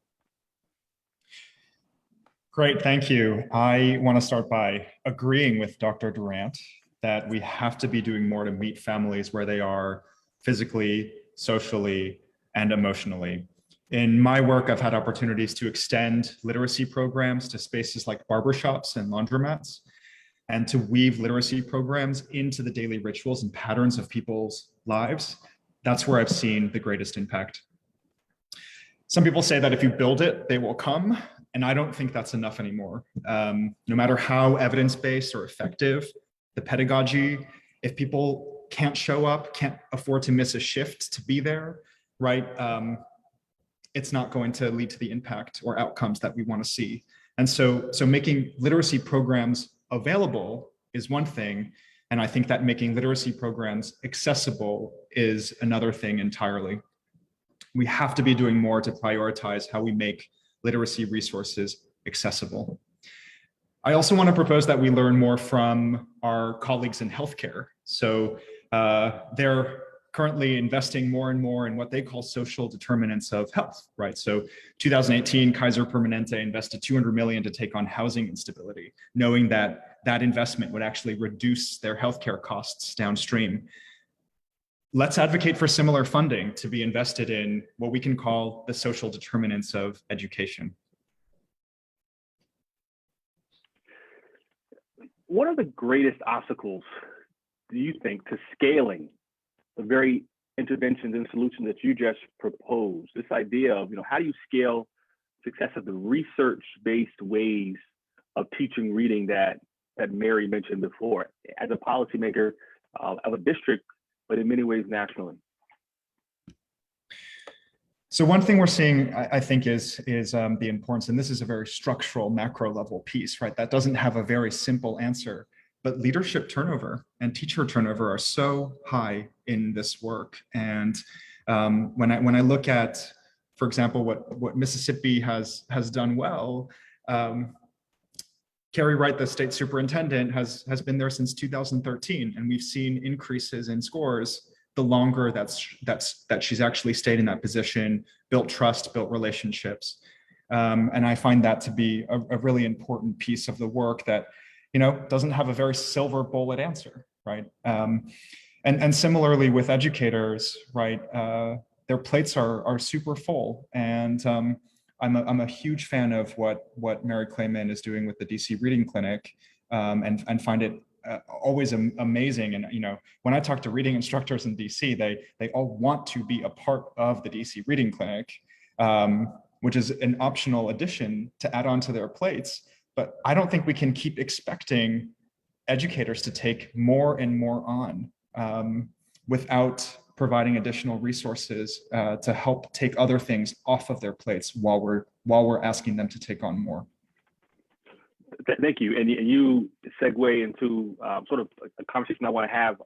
Great, thank you. I want to start by agreeing with Dr. Durant that we have to be doing more to meet families where they are physically, socially, and emotionally. In my work, I've had opportunities to extend literacy programs to spaces like barbershops and laundromats. and to weave literacy programs into the daily rituals and patterns of people's lives, that's where I've seen the greatest impact. Some people say that if you build it, they will come. And I don't think that's enough anymore. No matter how evidence-based or effective the pedagogy, if people can't show up, can't afford to miss a shift to be there, right? It's not going to lead to the impact or outcomes that we want to see. And so making literacy programs available is one thing. And I think that making literacy programs accessible is another thing entirely. We have to be doing more to prioritize how we make literacy resources accessible. I also want to propose that we learn more from our colleagues in healthcare. So they're currently investing more and more in what they call social determinants of health, right? So 2018, Kaiser Permanente invested $200 million to take on housing instability, knowing that that investment would actually reduce their healthcare costs downstream. Let's advocate for similar funding to be invested in what we can call the social determinants of education. What are the greatest obstacles, do you think, to scaling the very interventions and solutions that you just proposed? This idea of, how do you scale success of the research-based ways of teaching reading that Mary mentioned before, as a policymaker of a district, but in many ways nationally? So one thing we're seeing, I think, is the importance, and this is a very structural macro level piece, right? That doesn't have a very simple answer, but leadership turnover and teacher turnover are so high in this work. And when I look at, for example, what Mississippi has done well, Carrie Wright, the state superintendent, has been there since 2013, and we've seen increases in scores the longer that she's actually stayed in that position, built trust, built relationships. And I find that to be a really important piece of the work that, doesn't have a very silver bullet answer, right? And similarly with educators, right? Their plates are super full, and I'm a huge fan of what Mary Clayman is doing with the DC Reading Clinic, and find it always amazing. And when I talk to reading instructors in DC, they all want to be a part of the DC Reading Clinic, which is an optional addition to add on to their plates. But I don't think we can keep expecting educators to take more and more on without providing additional resources to help take other things off of their plates while we're asking them to take on more. Thank you. And you segue into sort of a conversation I want to have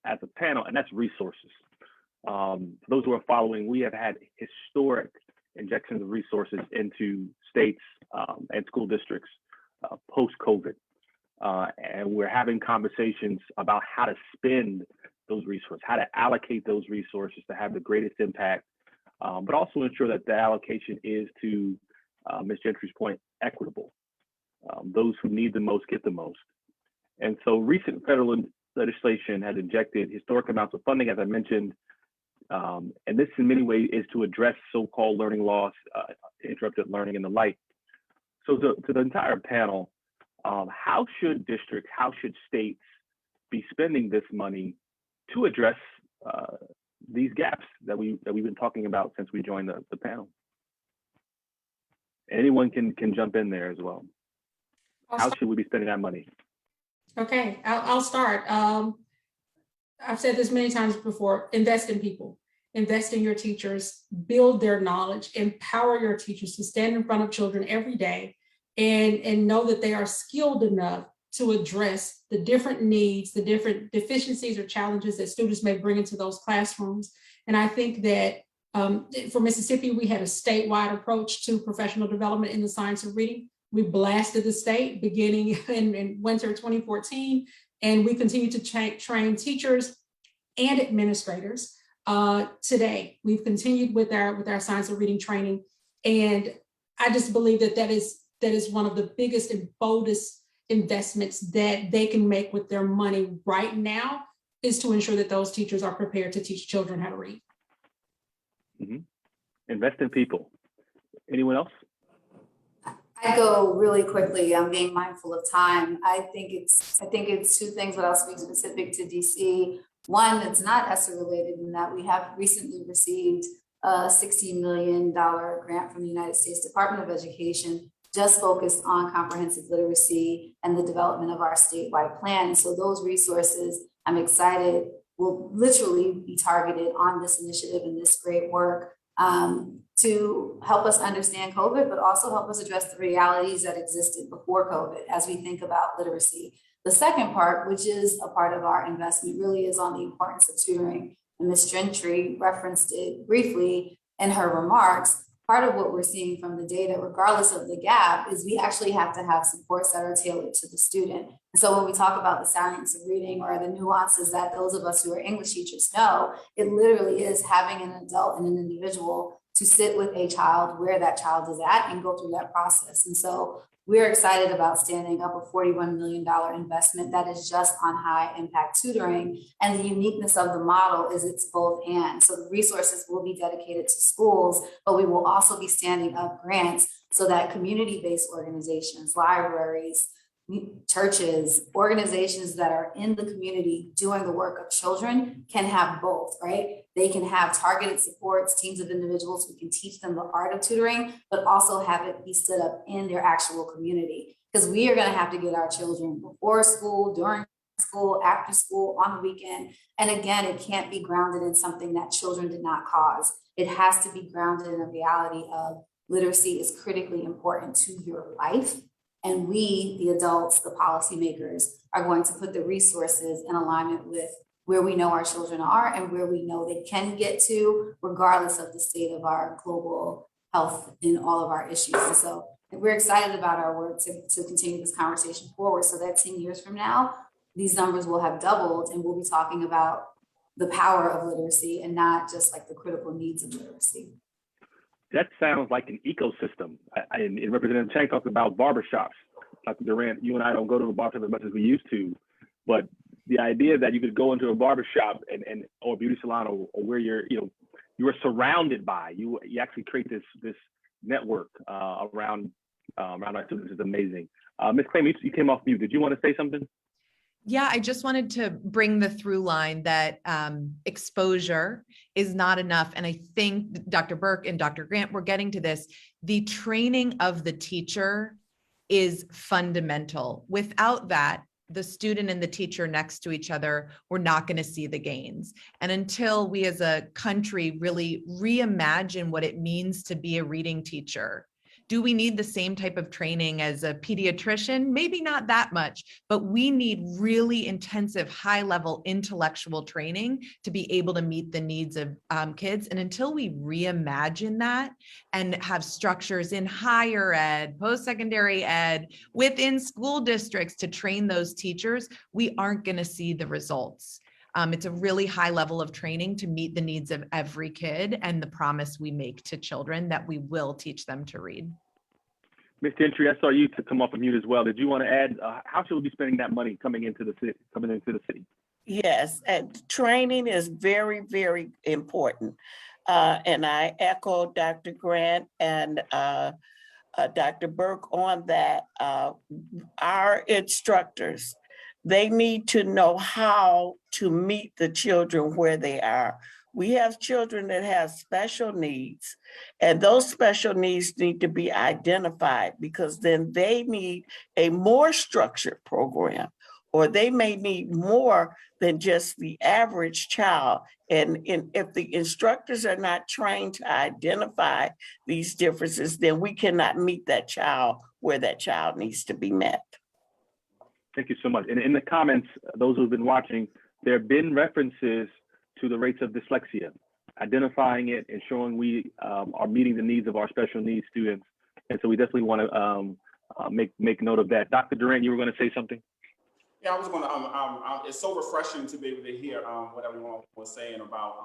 as a panel, and that's resources. For those who are following, we have had historic injections of resources into states and school districts post-COVID. And we're having conversations about how to spend those resources, how to allocate those resources to have the greatest impact, but also ensure that the allocation is, to Ms. Gentry's point, equitable. Those who need the most get the most. And so recent federal legislation has injected historic amounts of funding, as I mentioned, and this in many ways is to address so-called learning loss, interrupted learning, and the like. So to the entire panel, how should districts, how should states be spending this money to address these gaps that we've been talking about since we joined the panel? Anyone can jump in there as well. How should we be spending that money? Okay, I'll start. I've said this many times before: invest in people, invest in your teachers, build their knowledge, empower your teachers to stand in front of children every day and know that they are skilled enough to address the different needs, the different deficiencies or challenges that students may bring into those classrooms. And I think that for Mississippi, we had a statewide approach to professional development in the science of reading. We blasted the state beginning in winter 2014, and we continue to train teachers and administrators. Today, we've continued with our science of reading training, and I just believe that is one of the biggest and boldest investments that they can make with their money right now, is to ensure that those teachers are prepared to teach children how to read. Mm-hmm. Invest in people. Anyone else? I go really quickly. I'm being mindful of time. I think it's two things, but I'll speak specific to DC. One, it's not ESSER related in that we have recently received a $60 million grant from the United States Department of Education, just focused on comprehensive literacy and the development of our statewide plan. And so those resources, I'm excited, will literally be targeted on this initiative and this great work. To help us understand COVID, but also help us address the realities that existed before COVID as we think about literacy. The second part, which is a part of our investment, really is on the importance of tutoring. And Ms. Gentry referenced it briefly in her remarks. Part of what we're seeing from the data, regardless of the gap, is we actually have to have supports that are tailored to the student. And so when we talk about the science of reading or the nuances that those of us who are English teachers know, it literally is having an adult and an individual to sit with a child where that child is at and go through that process. And so we're excited about standing up a $41 million investment that is just on high impact tutoring. And the uniqueness of the model is it's both and. So the resources will be dedicated to schools, but we will also be standing up grants so that community-based organizations, libraries, churches, organizations that are in the community doing the work of children can have both, right? They can have targeted supports, teams of individuals who can teach them the art of tutoring, but also have it be stood up in their actual community. Because we are going to have to get our children before school, during school, after school, on the weekend. And again, it can't be grounded in something that children did not cause. It has to be grounded in a reality of literacy is critically important to your life. And we, the adults, the policymakers, are going to put the resources in alignment with where we know our children are and where we know they can get to, regardless of the state of our global health in all of our issues. And so we're excited about our work to continue this conversation forward so that 10 years from now, these numbers will have doubled and we'll be talking about the power of literacy and not just like the critical needs of literacy. That sounds like an ecosystem. And Representative Chang talked about barbershops. Dr. Durant, you and I don't go to a barbershop as much as we used to, but the idea that you could go into a barbershop or a beauty salon or where you are surrounded by, you actually create this network around our students is amazing. Ms. Clayman, you came off mute. Did you want to say something? Yeah, I just wanted to bring the through line that exposure is not enough. And I think Dr. Burke and Dr. Grant were getting to this. The training of the teacher is fundamental. Without that, the student and the teacher next to each other, we're not going to see the gains. And until we as a country really reimagine what it means to be a reading teacher, do we need the same type of training as a pediatrician? Maybe not that much, but we need really intensive, high-level intellectual training to be able to meet the needs of kids. And until we reimagine that and have structures in higher ed, post-secondary ed, within school districts to train those teachers, we aren't going to see the results. It's a really high level of training to meet the needs of every kid and the promise we make to children that we will teach them to read. Ms. Gentry, I saw you to come off of mute as well. Did you want to add, how should we be spending that money coming into the city? Yes, and training is very, very important. And I echo Dr. Grant and Dr. Burke on that. Our instructors, they need to know how to meet the children where they are. We have children that have special needs, and those special needs need to be identified because then they need a more structured program, or they may need more than just the average child. And if the instructors are not trained to identify these differences, then we cannot meet that child where that child needs to be met. Thank you so much. And in the comments, those who've been watching, there have been references to the rates of dyslexia, identifying it and showing we are meeting the needs of our special needs students. And so we definitely want to make note of that. Dr. Durant, you were going to say something? Yeah, I was going to. It's so refreshing to be able to hear what everyone was saying about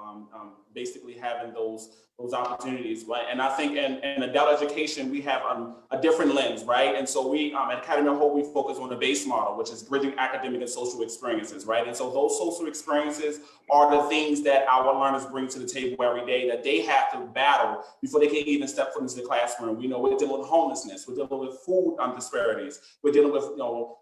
basically having those opportunities, right? And I think in adult education we have a different lens, right? And so we at Academy of Hope we focus on the base model, which is bridging academic and social experiences, right? And so those social experiences are the things that our learners bring to the table every day that they have to battle before they can even step foot into the classroom. We know we're dealing with homelessness, we're dealing with food disparities, we're dealing with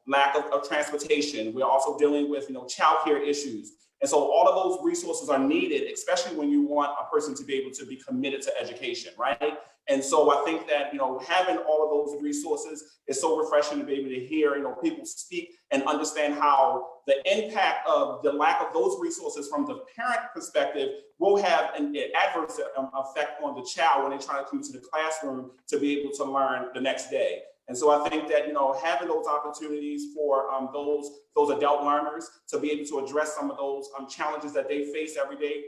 lack of transportation. We're also dealing with childcare issues. And so all of those resources are needed, especially when you want a person to be able to be committed to education, right? And so I think that having all of those resources is so refreshing to be able to hear people speak and understand how the impact of the lack of those resources from the parent perspective will have an adverse effect on the child when they try to come to the classroom to be able to learn the next day. And so I think that having those opportunities for those adult learners to be able to address some of those challenges that they face every day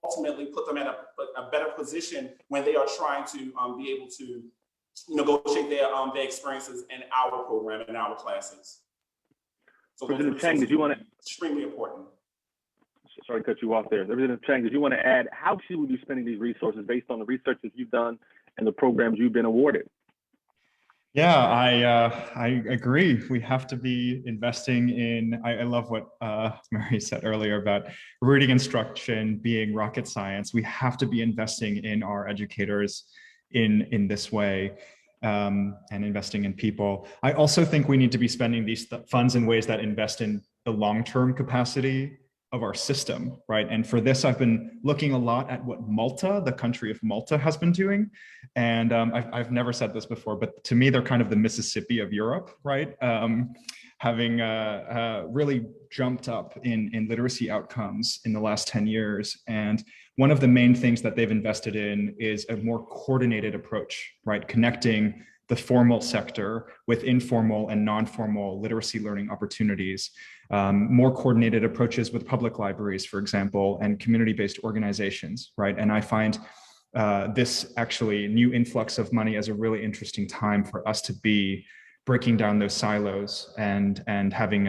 ultimately put them in a better position when they are trying to be able to negotiate their experiences in our program and in our classes. So President Chang, did you want to? Extremely important. Sorry to cut you off there. President Chang, did you want to add how should we be spending these resources based on the research that you've done and the programs you've been awarded? Yeah, I agree. We have to be investing in, I love what Mary said earlier about reading instruction being rocket science. We have to be investing in our educators in this way and investing in people. I also think we need to be spending these funds in ways that invest in the long-term capacity of our system, right? And for this, I've been looking a lot at what Malta, the country of Malta, has been doing. And I've never said this before, but to me, they're kind of the Mississippi of Europe, right? Having really jumped up in literacy outcomes in the last 10 years. And one of the main things that they've invested in is a more coordinated approach, right? Connecting the formal sector with informal and non-formal literacy learning opportunities, more coordinated approaches with public libraries, for example, and community-based organizations, right? And I find this actually new influx of money as a really interesting time for us to be breaking down those silos and having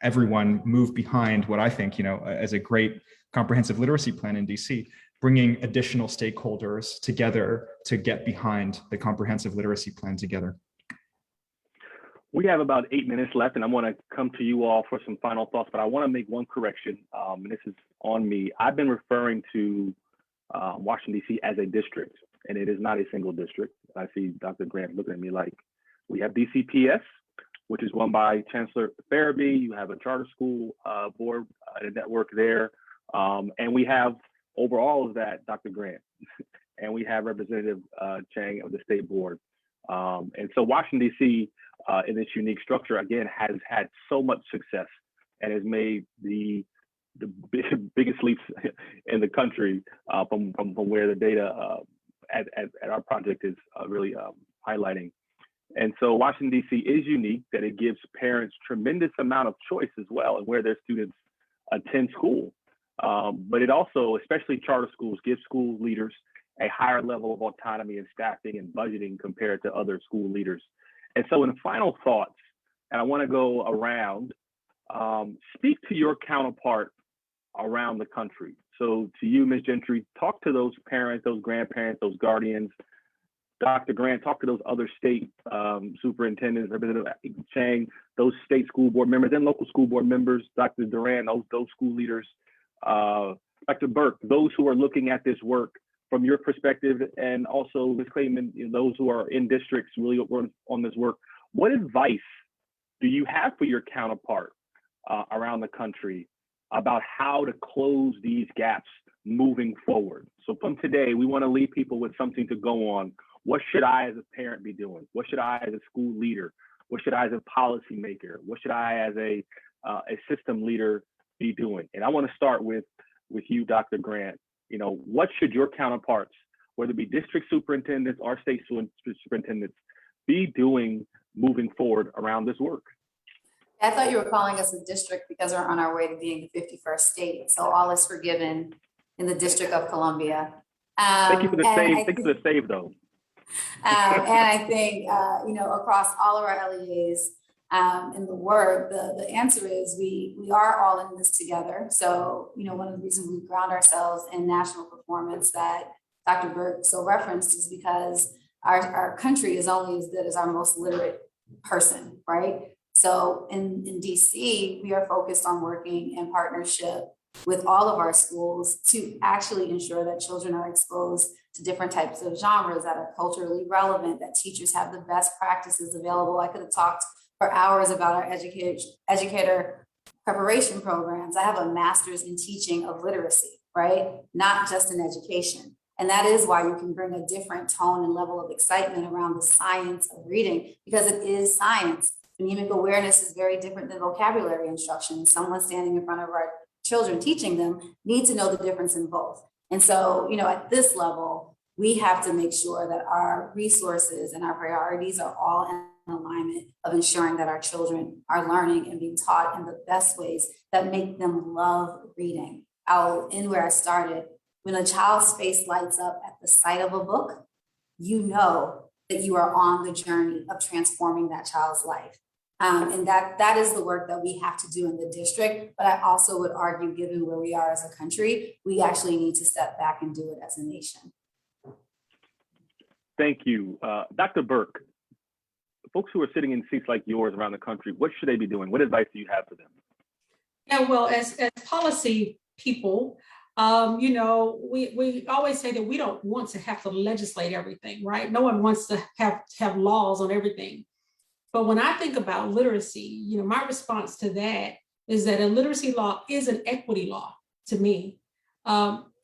everyone move behind what I think, as a great comprehensive literacy plan in DC, bringing additional stakeholders together to get behind the comprehensive literacy plan together. We have about 8 minutes left, and I want to come to you all for some final thoughts, but I want to make one correction, and this is on me. I've been referring to Washington, D.C. as a district, and it is not a single district. I see Dr. Grant looking at me like, we have DCPS, which is run by Chancellor Farabee. You have a charter school board and a network there, and we have over all of that, Dr. Grant, and we have Representative Chang of the state board. And so Washington, D.C. In this unique structure, again, has had so much success and has made the biggest leaps in the country from where the data at our project is really highlighting. And so Washington, D.C. is unique that it gives parents tremendous amount of choice as well and where their students attend school. But it also, especially charter schools, gives school leaders a higher level of autonomy and staffing and budgeting compared to other school leaders. And so in final thoughts, and I want to go around, speak to your counterpart around the country. So to you, Ms. Gentry, talk to those parents, those grandparents, those guardians. Dr. Grant, talk to those other state superintendents, Representative Chang, those state school board members and local school board members, Dr. Durant, those school leaders, Dr. Burke, those who are looking at this work from your perspective, and also Ms. Clayman, those who are in districts really on this work. What advice do you have for your counterpart around the country about how to close these gaps moving forward? So from today, we want to leave people with something to go on. What should I as a parent be doing? What should I as a school leader? What should I as a policymaker? What should I as a system leader be doing? And I want to start with you, Dr. Grant. What should your counterparts, whether it be district superintendents or state superintendents, be doing moving forward around this work? I thought you were calling us a district because we're on our way to being the 51st state. So all is forgiven in the District of Columbia. Thank you for the save. Thank you for the save, though. And I think, across all of our LEAs, and the work, the answer is we are all in this together. So, one of the reasons we ground ourselves in national performance that Dr. Burke so referenced is because our country is only as good as our most literate person, right? So in DC, we are focused on working in partnership with all of our schools to actually ensure that children are exposed to different types of genres that are culturally relevant, that teachers have the best practices available. I could have talked for hours about our educator preparation programs. I have a master's in teaching of literacy, right? Not just in education. And that is why you can bring a different tone and level of excitement around the science of reading, because it is science. Phonemic awareness is very different than vocabulary instruction. Someone standing in front of our children teaching them need to know the difference in both. And so, at this level, we have to make sure that our resources and our priorities are all in alignment of ensuring that our children are learning and being taught in the best ways that make them love reading. I'll end where I started. When a child's face lights up at the sight of a book, you know that you are on the journey of transforming that child's life. And that is the work that we have to do in the district. But I also would argue, given where we are as a country, we actually need to step back and do it as a nation. Thank you. Dr. Burke, folks who are sitting in seats like yours around the country, what should they be doing? What advice do you have for them? Yeah, well, as policy people, we always say that we don't want to have to legislate everything, right? No one wants to have laws on everything. But when I think about literacy, my response to that is that a literacy law is an equity law to me.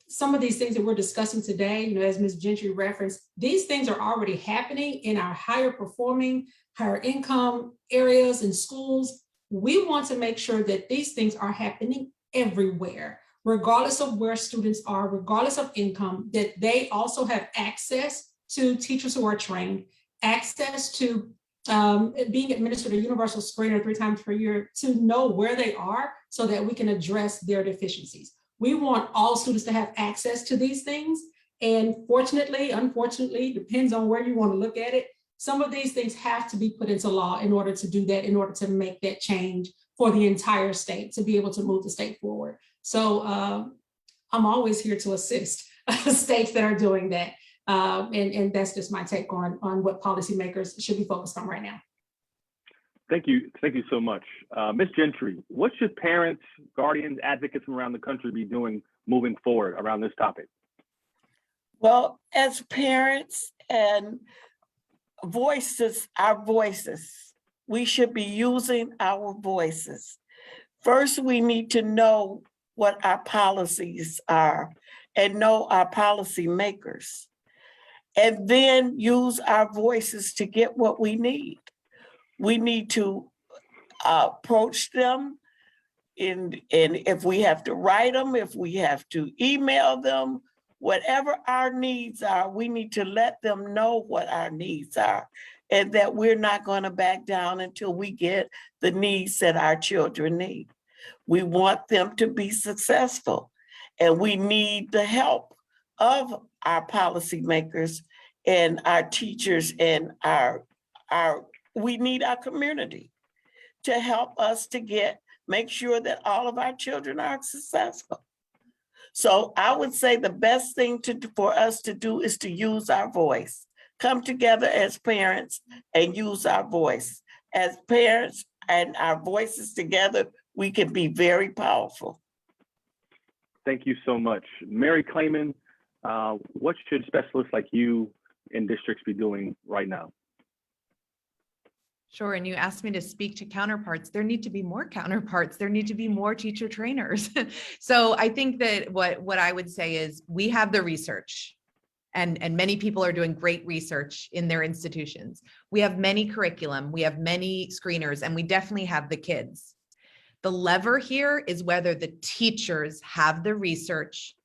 Some of these things that we're discussing today, as Ms. Gentry referenced, these things are already happening in our higher performing, higher income areas and schools. We want to make sure that these things are happening everywhere, regardless of where students are, regardless of income, that they also have access to teachers who are trained, access to being administered a universal screener 3 times per year to know where they are so that we can address their deficiencies. We want all students to have access to these things. And fortunately, unfortunately, depends on where you want to look at it, some of these things have to be put into law in order to do that, in order to make that change for the entire state, to be able to move the state forward. So I'm always here to assist states that are doing that. And that's just my take on what policymakers should be focused on right now. Thank you so much. Ms. Gentry, what should parents, guardians, advocates from around the country be doing moving forward around this topic? Well, as parents and our voices, we should be using our voices. First, we need to know what our policies are and know our policy makers, and then use our voices to get what we need. We need to approach them, and if we have to write them, if we have to email them, whatever our needs are, we need to let them know what our needs are, and that we're not going to back down until we get the needs that our children need. We want them to be successful, and we need the help of our policymakers and our teachers and we need our community to help us to make sure that all of our children are successful. So I would say the best thing for us to do is to use our voice. Come together as parents and use our voice. As parents and our voices together, we can be very powerful. Thank you so much. Mary Clayman, what should specialists like you in districts be doing right now? Sure, and you asked me to speak to counterparts. There need to be more counterparts. There need to be more teacher trainers. So I think that what I would say is we have the research, and many people are doing great research in their institutions. We have many curriculum, we have many screeners, and we definitely have the kids. The lever here is whether the teachers have the research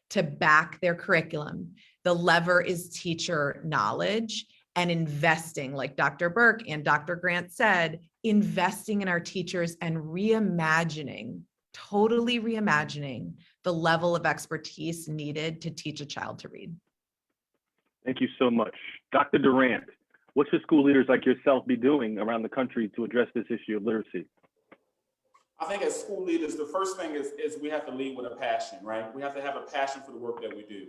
to back their curriculum. The lever is teacher knowledge and investing, like Dr. Burke and Dr. Grant said, investing in our teachers and totally reimagining the level of expertise needed to teach a child to read. Thank you so much. Dr. Durant, what should school leaders like yourself be doing around the country to address this issue of literacy? I think as school leaders, the first thing is we have to lead with a passion, right? We have to have a passion for the work that we do.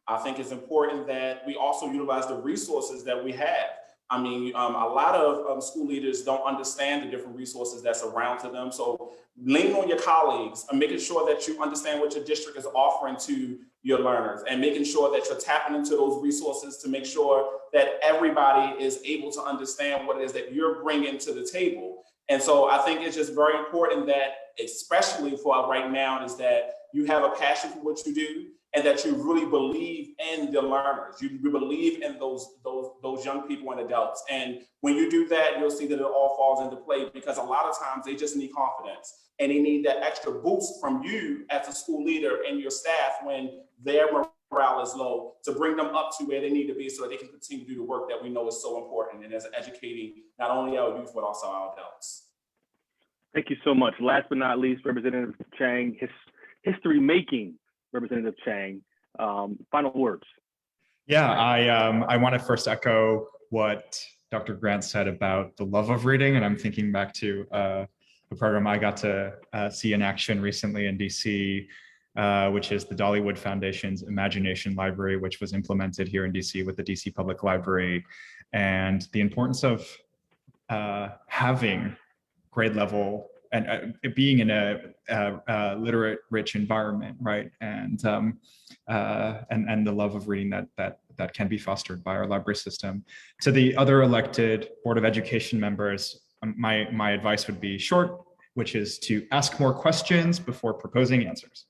I think it's important that we also utilize the resources that we have. I mean, a lot of school leaders don't understand the different resources that's around to them. So leaning on your colleagues and making sure that you understand what your district is offering to your learners and making sure that you're tapping into those resources to make sure that everybody is able to understand what it is that you're bringing to the table. And so I think it's just very important that, especially for right now, is that you have a passion for what you do and that you really believe in the learners. You believe in those young people and adults. And when you do that, you'll see that it all falls into play, because a lot of times they just need confidence and they need that extra boost from you as a school leader and your staff when their morale is low, to bring them up to where they need to be so that they can continue to do the work that we know is so important and is educating not only our youth, but also our adults. Thank you so much. Last but not least, Representative Chang, history-making Representative Chang, final words. Yeah, I want to first echo what Dr. Grant said about the love of reading, and I'm thinking back to the program I got to see in action recently in DC, which is the Dollywood Foundation's Imagination Library, which was implemented here in DC with the DC Public Library, and the importance of having grade level and being in a literate rich environment, right? And the love of reading that can be fostered by our library system. To the other elected Board of Education members, my advice would be short, which is to ask more questions before proposing answers.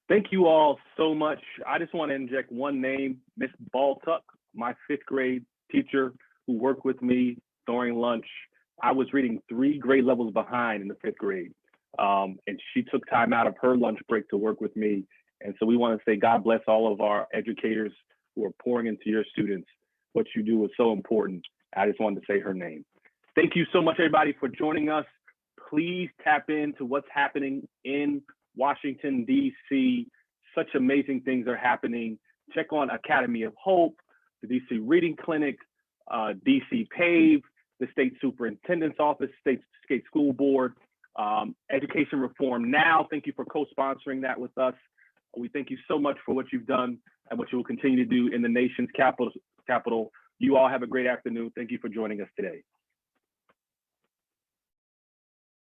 Thank you all so much. I just want to inject one name, Miss Baltuck, my 5th grade teacher who worked with me during lunch. I was reading 3 grade levels behind in the 5th grade. And she took time out of her lunch break to work with me. And so we want to say, God bless all of our educators who are pouring into your students. What you do is so important. I just wanted to say her name. Thank you so much, everybody, for joining us. Please tap into what's happening in Washington, D.C. Such amazing things are happening. Check on Academy of Hope, the D.C. Reading Clinic, D.C. PAVE, the State Superintendent's Office, State School Board, Education Reform Now. Thank you for co-sponsoring that with us. We thank you so much for what you've done and what you will continue to do in the nation's capital. You all have a great afternoon. Thank you for joining us today.